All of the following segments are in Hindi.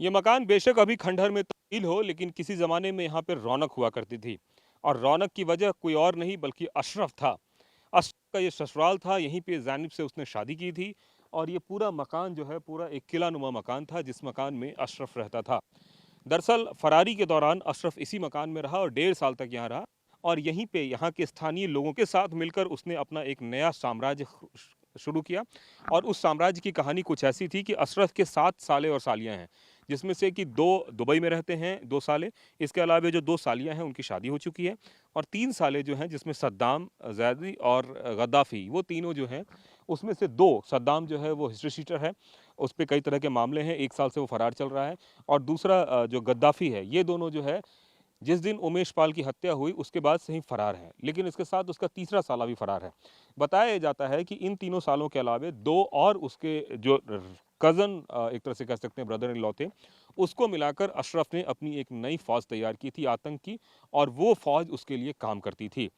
ये मकान बेशक अभी खंडहर में तब्दील हो, लेकिन किसी ज़माने में यहाँ पे रौनक हुआ करती थी। और रौनक की वजह कोई और नहीं बल्कि अशरफ था। अशरफ का ये ससुराल था, यहीं पे जानिब से उसने शादी की थी। और ये पूरा मकान जो है, पूरा एक किला-नुमा मकान था, जिस मकान में अशरफ रहता था। दरअसल फरारी के दौरान अशरफ इसी मकान में रहा और 1.5 साल तक यहाँ रहा। और यहीं पे यहाँ के स्थानीय लोगों के साथ मिलकर उसने अपना एक नया साम्राज्य शुरू किया। और उस साम्राज्य की कहानी कुछ ऐसी थी कि अशरफ के 7 साले और सालियाँ हैं, जिसमें से कि 2 दुबई में रहते हैं, 2 साले। इसके अलावा जो 2 सालियाँ हैं उनकी शादी हो चुकी है। और 3 साले जो हैं, जिसमें सद्दाम, ज़ैदी और गद्दाफ़ी, वो तीनों जो हैं, उसमें से 2, सद्दाम जो है वो हिस्ट्री शीटर है, उस पे कई तरह के मामले हैं, 1 साल से वो फरार चल रहा है। और दूसरा जो गद्दाफ़ी है, ये दोनों जो है, जिस दिन उमेश पाल की हत्या हुई उसके बाद से ही फरार है, लेकिन इसके साथ उसका तीसरा साला भी फरार है। बताया जाता है कि इन तीनों सालों के अलावे 2 और उसके जो कज़न, एक तरह से कह सकते हैं ब्रदर इन लॉ थे, उसको मिलाकर अशरफ ने अपनी एक नई फ़ौज तैयार की थी आतंक की। और वो फ़ौज उसके लिए काम करती थी।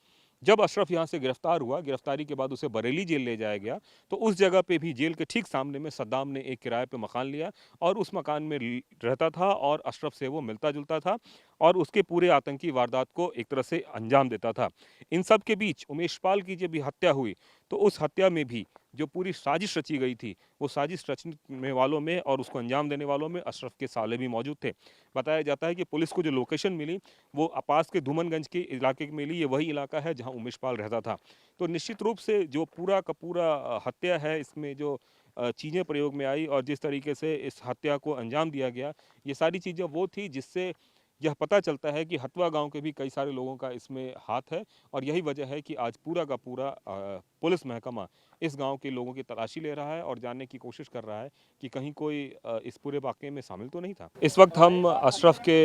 जब अशरफ यहाँ से गिरफ्तार हुआ, गिरफ्तारी के बाद उसे बरेली जेल ले जाया गया, तो उस जगह पे भी जेल के ठीक सामने में सद्दाम ने एक किराए पे मकान लिया और उस मकान में रहता था और अशरफ से वो मिलता-जुलता था और उसके पूरे आतंकी वारदात को एक तरह से अंजाम देता था। इन सब के बीच उमेश पाल की जब ये हत्या हुई, तो उस हत्या में भी जो पूरी साजिश रची गई थी, वो साजिश रचने वालों में और उसको अंजाम देने वालों में अशरफ के साले भी मौजूद थे। बताया जाता है कि पुलिस को जो लोकेशन मिली, वो पास के धूमनगंज के इलाके में मिली। ये वही इलाका है जहाँ उमेश पाल रहता था। तो निश्चित रूप से जो पूरा का पूरा हत्या है, इसमें जो चीज़ें प्रयोग में आई और जिस तरीके से इस हत्या को अंजाम दिया गया, ये सारी चीज़ें वो थी जिससे यह पता चलता है कि हथुआ गांव के भी कई सारे लोगों का इसमें हाथ है। और यही वजह है कि आज पूरा का पूरा पुलिस महकमा इस गांव के लोगों की तलाशी ले रहा है और जानने की कोशिश कर रहा है कि कहीं कोई इस पूरे वाक़ये में शामिल तो नहीं था। इस वक्त हम अशरफ के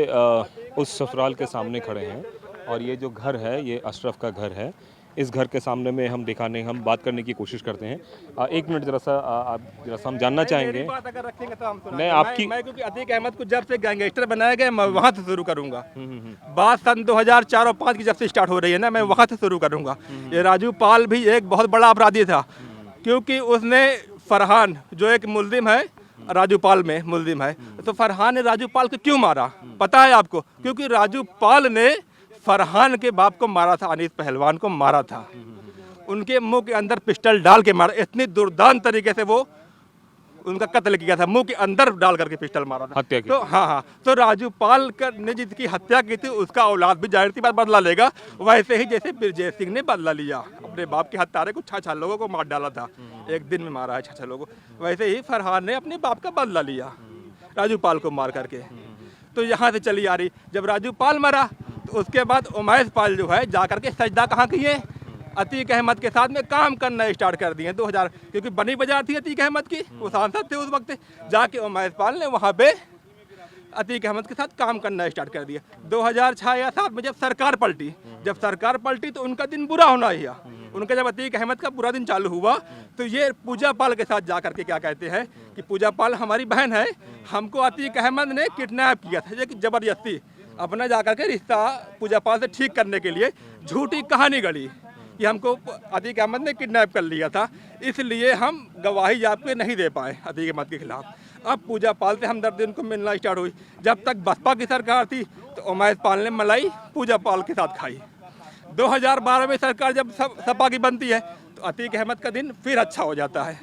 उस ससुराल के सामने खड़े हैं और ये जो घर है, ये अशरफ का घर है। इस घर के सामने में हम बात करने की कोशिश करते हैं। 1 मिनट आप ज़रा सा हम जानना चाहेंगे। मेरी बात अगर रखेंगे तो हम मैं सुनाते आपकी मैं क्योंकि अतीक अहमद को जब से गैंगस्टर बनाया गया, मैं वहाँ से शुरू करूँगा। बात सन 2004 और 5 की जब से स्टार्ट हो रही है ना, मैं वहाँ से शुरू करूँगा। ये राजू पाल भी एक बहुत बड़ा अपराधी था, क्योंकि उसने फरहान जो एक मुल्जिम है, राजू पाल में मुल्जिम है, तो फरहान ने राजू पाल को क्यों मारा पता है आपको? क्योंकि राजू पाल ने फरहान के बाप को मारा था, अनीस पहलवान को मारा था। उनके मुंह के अंदर पिस्टल डाल के मारा, इतनी दुर्दांत तरीके से वो उनका कत्ल किया था, मुंह के अंदर डाल करके पिस्टल मारा था। हत्या की। तो हाँ, तो राजू पाल ने जिसकी हत्या की थी, उसका औलाद भी जाहिर सी बात बदला लेगा, वैसे ही जैसे ब्रजेश सिंह ने बदला लिया। अपने बाप के हत्यारे को 6 लोगों को मार डाला था, एक दिन में मारा है 6 लोगों को। वैसे ही फरहान ने अपने बाप का बदला लिया राजू पाल को मार करके। तो यहाँ से चली आ रही, जब राजू पाल मरा तो उसके बाद उमैश पाल जो है जा करके सजदा कहाँ किए, अतीक अहमद के साथ में काम करना स्टार्ट कर दिए 2000, क्योंकि बनी बाजार थी अतीक अहमद की, वो सांसद थे उस वक्त। जाके उमैश पाल ने वहाँ पे अतीक अहमद के साथ काम करना स्टार्ट कर दिया। 2006 या 7 में जब सरकार पलटी तो उनका दिन बुरा होना ही है। उनका जब अतीक अहमद का बुरा दिन चालू हुआ, तो ये पूजा पाल के साथ जा करके क्या कहते हैं कि पूजा पाल हमारी बहन है, हमको अतीक अहमद ने किडनैप किया था, ये जबरदस्ती अपना जा करके रिश्ता पूजा पाल से ठीक करने के लिए झूठी कहानी गढ़ी कि हमको अतीक अहमद ने किडनैप कर लिया था, इसलिए हम गवाही आपके नहीं दे पाए अतीक अहमद के खिलाफ। अब पूजा पाल से हमदर्दी उनको मिलना स्टार्ट हुई। जब तक बसपा की सरकार थी तो उमैश पाल ने मलाई पूजा पाल के साथ खाई। 2012 में सरकार जब सपा की बनती है तो अतीक अहमद का दिन फिर अच्छा हो जाता है।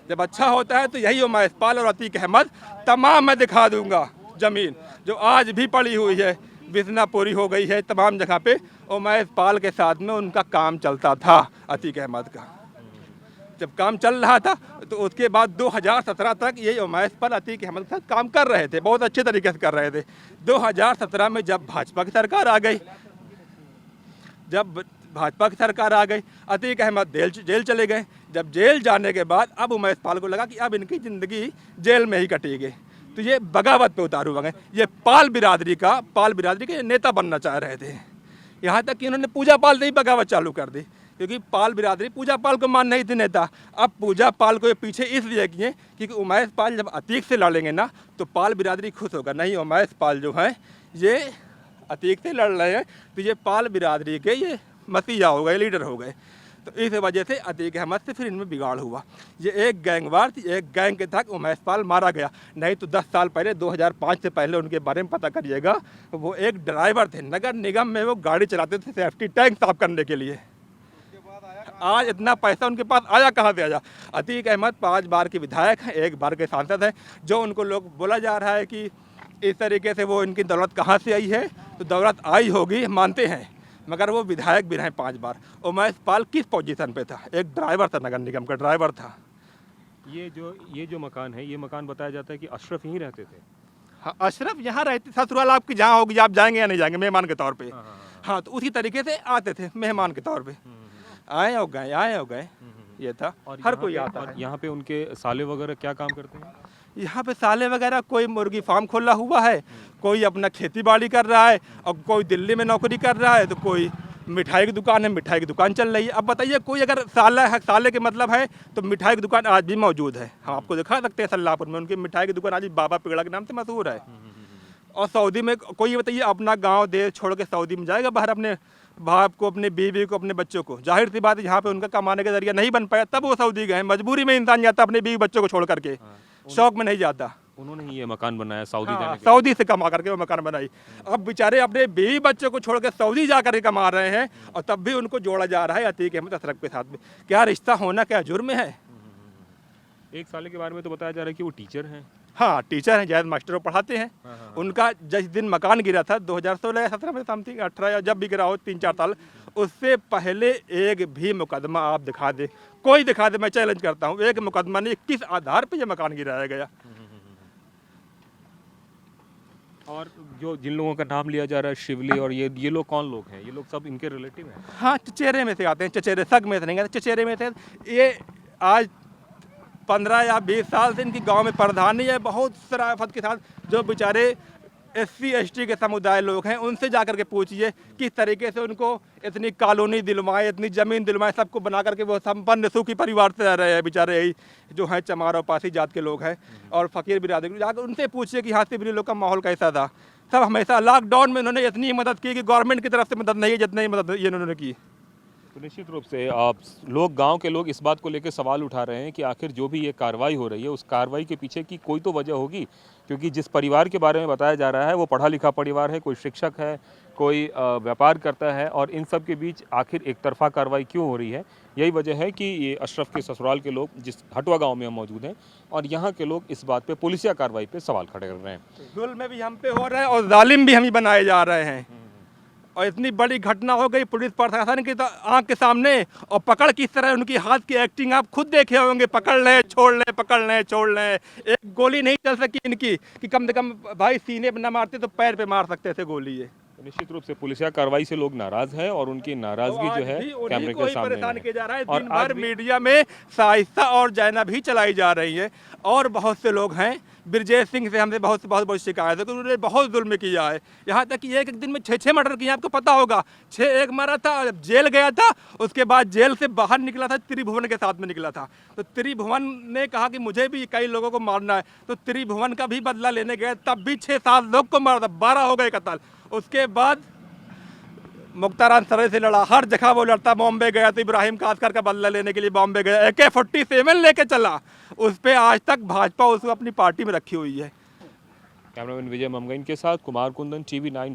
जब अच्छा होता है तो यही उमैश पाल और अतीक अहमद तमाम मैं दिखा दूंगा ज़मीन जो आज भी पड़ी हुई है, बिजना पूरी हो गई है, तमाम जगह पे उमैश पाल के साथ में उनका काम चलता था अतीक अहमद का। जब काम चल रहा था तो उसके बाद 2017 तक ये उमैश पाल अतीक अहमद के साथ काम कर रहे थे, बहुत अच्छे तरीके से कर रहे थे। 2017 में जब भाजपा की सरकार आ गई, अतीक अहमद जेल चले गए। जब जेल जाने के बाद अब उमैश पाल को लगा कि अब इनकी ज़िंदगी जेल में ही कटेगी, तो ये बगावत पे उतारू हो गए। ये पाल बिरादरी के नेता बनना चाह रहे थे, यहाँ तक कि इन्होंने पूजा पाल से ही बगावत चालू कर दी, क्योंकि पाल बिरादरी पूजा पाल को मान नहीं थी नेता। अब पूजा पाल को ये पीछे इसलिए किए क्योंकि उमैश पाल जब अतीक से लड़ेंगे ना तो पाल बिरादरी खुश होगा। नहीं, उमैश पाल जो हैं ये अतीक से लड़ रहे हैं तो ये पाल बिरादरी के ये मसीहा हो गए, लीडर हो गए। तो इस वजह से अतीक अहमद से फिर इनमें बिगाड़ हुआ। ये एक गैंगवार थी, एक गैंग के तहत उमैश पाल मारा गया। नहीं तो 10 साल पहले 2005 से पहले उनके बारे में पता करिएगा, वो एक ड्राइवर थे, नगर निगम में वो गाड़ी चलाते थे सेफ्टी टैंक साफ करने के लिए। आज इतना पैसा उनके पास आया कहाँ से आया? अतीक अहमद 5 बार के विधायक हैं, 1 बार के सांसद हैं। जो उनको लोग बोला जा रहा है कि इस तरीके से वो इनकी दौलत कहाँ से आई है, तो दौलत आई होगी मानते हैं, मगर वो विधायक भी रहे 5 बार। उमैश पाल किस पोजीशन पे था? एक ड्राइवर था, नगर निगम का ड्राइवर था। ये जो मकान है, ये मकान बताया जाता है कि अशरफ यहीं रहते थे। हाँ, अशरफ यहाँ रहते, ससुराल आपकी जहाँ होगी, आप जाएंगे या नहीं जाएंगे मेहमान के तौर पे। हाँ, तो उसी तरीके से आते थे मेहमान के तौर पे, आए और गए, आए और गए, ये था। और हर कोई आता है। यहाँ पे उनके साले वगैरह क्या काम करते हैं? यहाँ पे साले वगैरह, कोई मुर्गी फार्म खोला हुआ है, कोई अपना खेती बाड़ी कर रहा है, और कोई दिल्ली में नौकरी कर रहा है, तो कोई मिठाई की दुकान है, मिठाई की दुकान चल रही है। अब बताइए, कोई अगर साला है, साले के मतलब है, तो मिठाई की दुकान आज भी मौजूद है। हम आपको दिखा सकते हैं सल्लापुर में उनकी मिठाई की दुकान आज भी बाबा पिगड़ा के नाम से मशहूर है। और सऊदी में कोई बताइए अपना गांव देश छोड़ के सऊदी में जाएगा बाहर, अपने बाप को, अपने बीवी को, अपने बच्चों को? जाहिर सी बात है, यहाँ पे उनका कमाने का जरिया नहीं बन पाया, तब वो सऊदी गए। मजबूरी में इंसान जाता अपने बीवी बच्चों को छोड़ करके, शौक में नहीं जाता। उन्होंने ही ये मकान बनाया सऊदी जाने के लिए। सऊदी से कमा करके वो मकान बनाई। अब बेचारे अपने बीवी बच्चों को छोड़ के सऊदी जा करके कमा रहे हैं, और तब भी उनको जोड़ा जा रहा है अतीक अहमद अशरफ के साथ में। क्या रिश्ता होना, क्या जुर्म है? एक साले के बारे में तो बताया जा रहा है कि वो टीचर हैं। हाँ, टीचर हैं, जायद मास्टर पढ़ाते हैं। उनका जिस दिन मकान गिरा था 2016 या 17 में, समथिंग 18 या जब भी गिरा हो, 3-4 साल, उससे पहले एक भी मुकदमा आप दिखा दे, कोई दिखा दे, मैं चैलेंज करता हूँ, एक मुकदमा नहीं। किस आधार पे ये मकान गिराया गया? और जो जिन लोगों का नाम लिया जा रहा है, शिवली और ये लोग कौन लोग हैं? ये लोग सब इनके रिलेटिव हैं? हाँ, चचेरे में से आते हैं, चचेरे सग में से नहीं आते, चचेरे में से। ये आज 15 या 20 साल से इनकी गांव में प्रधानी है। बहुत शराफत के साथ जो बेचारे SC ST के समुदाय लोग हैं, उनसे जाकर के पूछिए किस तरीके से उनको इतनी कॉलोनी दिलवाए, इतनी ज़मीन दिलवाए, सबको बना करके वो संपन्न सुखी परिवार से रह रहे हैं बेचारे। यही जो हैं चमार और पासी जात के लोग हैं, और फ़कीर बिरादरी, जाकर उनसे पूछिए कि यहाँ शिवली लोग का माहौल कैसा था। सब हमेशा लॉकडाउन में उन्होंने इतनी मदद की कि गवर्नमेंट की तरफ से मदद नहीं है जितनी मदद ये उन्होंने की। तो निश्चित रूप से आप लोग, गांव के लोग इस बात को लेकर सवाल उठा रहे हैं कि आखिर जो भी ये कार्रवाई हो रही है, उस कार्रवाई के पीछे की कोई तो वजह होगी, क्योंकि जिस परिवार के बारे में बताया जा रहा है वो पढ़ा लिखा परिवार है, कोई शिक्षक है, कोई व्यापार करता है, और इन सब के बीच आखिर एक तरफा कार्रवाई क्यों हो रही है? यही वजह है कि ये अशरफ के ससुराल के लोग, जिस हटवा गाँव में हम मौजूद हैं, और यहाँ के लोग इस बात पर पुलिसिया कार्रवाई पर सवाल खड़े कर रहे हैं। जुल्म भी हम पे हो रहा है और जालिम भी हम ही बनाए जा रहे हैं। और इतनी बड़ी घटना हो गई पुलिस प्रशासन की आंख के सामने, और पकड़ किस तरह उनकी हाथ की एक्टिंग आप खुद देखे होंगे। पकड़ लें, छोड़ लें, पकड़ लें, छोड़ लें। एक गोली नहीं चल सकी इनकी कि कम से कम भाई सीने पे न मारते तो पैर पे मार सकते थे गोली ये। निश्चित रूप से पुलिसिया कार्रवाई से लोग नाराज हैं, और उनकी नाराजगी जो है कैमरे के सामने परेशान किया जा रहा है। और दिन भर मीडिया में साहिस्ता और जैनब ही चलाई जा रही है। और बहुत से लोग हैं, ब्रजेश सिंह से हमसे बहुत शिकायत है कि उन्होंने बहुत जुल्म किया है। यहाँ तक कि एक दिन में 6 मर्डर किए, आपको पता होगा। 6 एक मारा था, जेल गया था, उसके बाद जेल से बाहर निकला था, त्रिभुवन के साथ में निकला था। तो त्रिभुवन ने कहा कि मुझे भी कई लोगों को मारना है, तो त्रिभुवन का भी बदला लेने गए, तब भी 6-7 लोग को मारा था, 12 हो गए कत्ल। उसके बाद मुख्तार अंसारी से लड़ा, हर जगह वो लड़ता। बॉम्बे गया तो इब्राहिम कासकर का बदला लेने के लिए बॉम्बे गया, AK-47 लेके चला। उस पे आज तक भाजपा उसको अपनी पार्टी में रखी हुई है। कैमरामैन विजय ममगइन के साथ कुमार कुंदन, TV9।